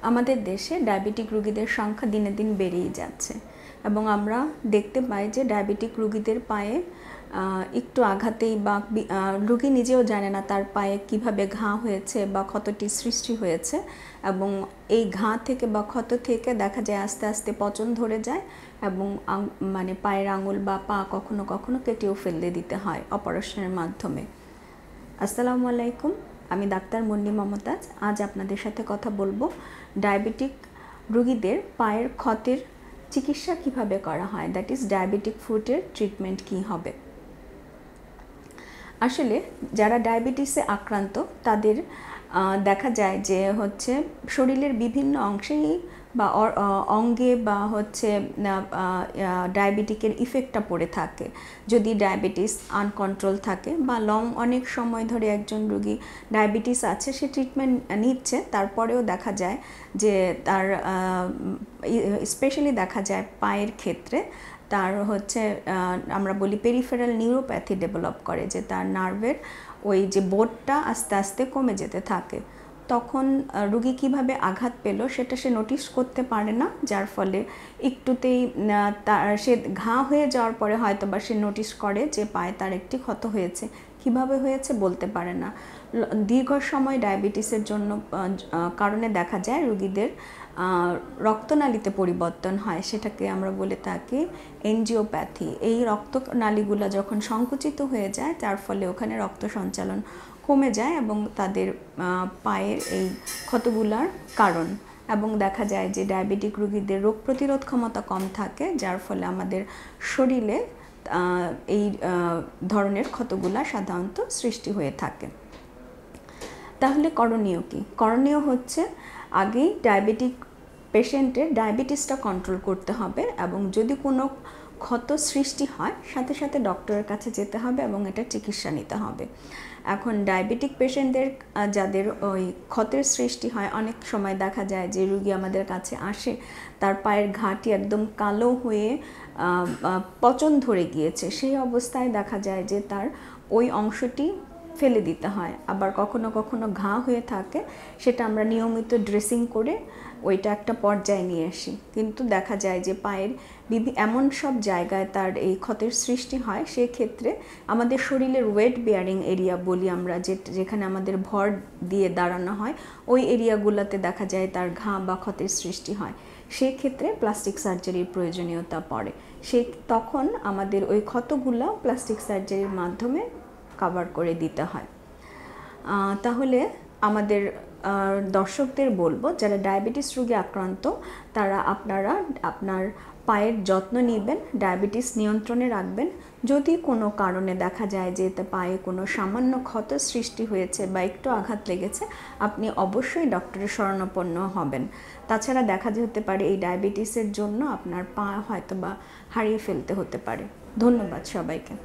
আমাদের দেশে ডায়াবেটিক রোগীদের সংখ্যা দিনে দিন বেড়েই যাচ্ছে এবং আমরা দেখতে পাই যে ডায়াবেটিক রোগীদের পায়ে একটু আঘাতেই বা রোগী নিজেও জানে না তার পায়ে কিভাবে ঘা হয়েছে বা ক্ষতটি সৃষ্টি হয়েছে এবং এই ঘা থেকে বা ক্ষত থেকে দেখা যায় আস্তে আস্তে পচন ধরে যায় এবং মানে পায়ের আঙুল বা পা কখনো কখনো কেটেও ফেলে দিতে হয় অপারেশনের মাধ্যমে। আসসালামু আলাইকুম, আমি ডাক্তার মুন্নি মমতাজ। আজ আপনাদের সাথে কথা বলবো ডায়াবেটিক রোগীদের পায়ের ক্ষতের চিকিৎসা কিভাবে করা হয়, দ্যাট ইজ ডায়াবেটিক ফুটের ট্রিটমেন্ট কি হবে। আসলে যারা ডায়াবেটিসে আক্রান্ত তাদের দেখা যায় যে শরীরের বিভিন্ন অংশেই বা অঙ্গে বা ডায়াবেটিকের ইফেক্টটা পড়ে থাকে। যদি ডায়াবেটিস আনকন্ট্রোল থাকে বা অনেক সময় ধরে একজন রোগী ডায়াবেটিস আছে, সে ট্রিটমেন্ট নিচ্ছে, তারপরেও দেখা যায় যে তার স্পেশালি দেখা যায় পায়ের ক্ষেত্রে তার আমরা বলি পেরিফেরাল নিউরোপ্যাথি ডেভেলপ করে, যে তার নার্ভের ওই যে বোর্ডটা আস্তে আস্তে কমে যেতে থাকে। তখন রোগী কিভাবে আঘাত পেল সেটা সে নোটিস করতে পারে না, যার ফলে একটুতেই সে ঘা হয়ে যাওয়ার পরে হয়তো বা সে নোটিস করে যে পায়ে তার একটি ক্ষত হয়েছে। কিভাবে হয়েছে বলতে পারে না। দীর্ঘ সময় ডায়াবেটিসের জন্য কারণে দেখা যায় রোগীদের রক্তনালীতে পরিবর্তন হয়, সেটাকে আমরা বলে থাকি এনজিওপ্যাথি। এই রক্তনালীগুলো যখন সংকুচিত হয়ে যায় তার ফলে ওখানে রক্ত সঞ্চালন কমে যায় এবং তাদের পায়ের এই ক্ষতগুলার কারণ। এবং দেখা যায় যে ডায়াবেটিক রোগীদের রোগ প্রতিরোধ ক্ষমতা কম থাকে, যার ফলে আমাদের শরীরে এই ধরনের ক্ষতগুলা সাধারণত সৃষ্টি হয়ে থাকে। তাহলে করণীয় কি? করণীয় আগেই ডায়াবেটিক পেশেন্টের ডায়াবেটিসটা কন্ট্রোল করতে হবে এবং যদি কোনো ক্ষত সৃষ্টি হয় সাথে সাথে ডক্টরের কাছে যেতে হবে এবং এটা চিকিৎসা নিতে হবে। এখন ডায়াবেটিক পেশেন্টদের যাদের ওই ক্ষতের সৃষ্টি হয়, অনেক সময় দেখা যায় যে রোগী আমাদের কাছে আসে, তার পায়ের ঘাটি একদম কালো হয়ে পচন ধরে গিয়েছে। সেই অবস্থায় দেখা যায় যে তার ওই অংশটি ফেলে দিতে হয়। আবার কখনো কখনো ঘা হয়ে থাকে, সেটা আমরা নিয়মিত ড্রেসিং করে ওইটা একটা পর্যায়ে নিয়ে আসি। কিন্তু দেখা যায় যে পায়ের এমন সব জায়গায় তার এই ক্ষতের সৃষ্টি হয়, সেক্ষেত্রে আমাদের শরীরের ওয়েট বেয়ারিং এরিয়া বলি আমরা, যেখানে আমাদের ভর দিয়ে দাঁড়ানো হয়, ওই এরিয়াগুলোতে দেখা যায় তার ঘা বা ক্ষতের সৃষ্টি হয়। সেক্ষেত্রে প্লাস্টিক সার্জারির প্রয়োজনীয়তা পড়ে। তখন আমাদের ওই ক্ষতগুলো প্লাস্টিক সার্জারির মাধ্যমে কভার করে দিতে হয়। তাহলে আমাদের দর্শকদের বলবো, যারা ডায়াবেটিস রোগে আক্রান্ত তারা আপনার পায়ের যত্ন নেবেন, ডায়াবেটিস নিয়ন্ত্রণে রাখবেন। যদি কোনো কারণে দেখা যায় যে পায়ে কোনো সামান্য ক্ষত সৃষ্টি হয়েছে বা একটু আঘাত লেগেছে, আপনি অবশ্যই ডক্টরের শরণাপন্ন হবেন। তাছাড়া দেখা যেতে পারে এই ডায়াবেটিসের জন্য আপনার পা হয়তো বা হারিয়ে ফেলতে হতে পারে। ধন্যবাদ সবাইকে।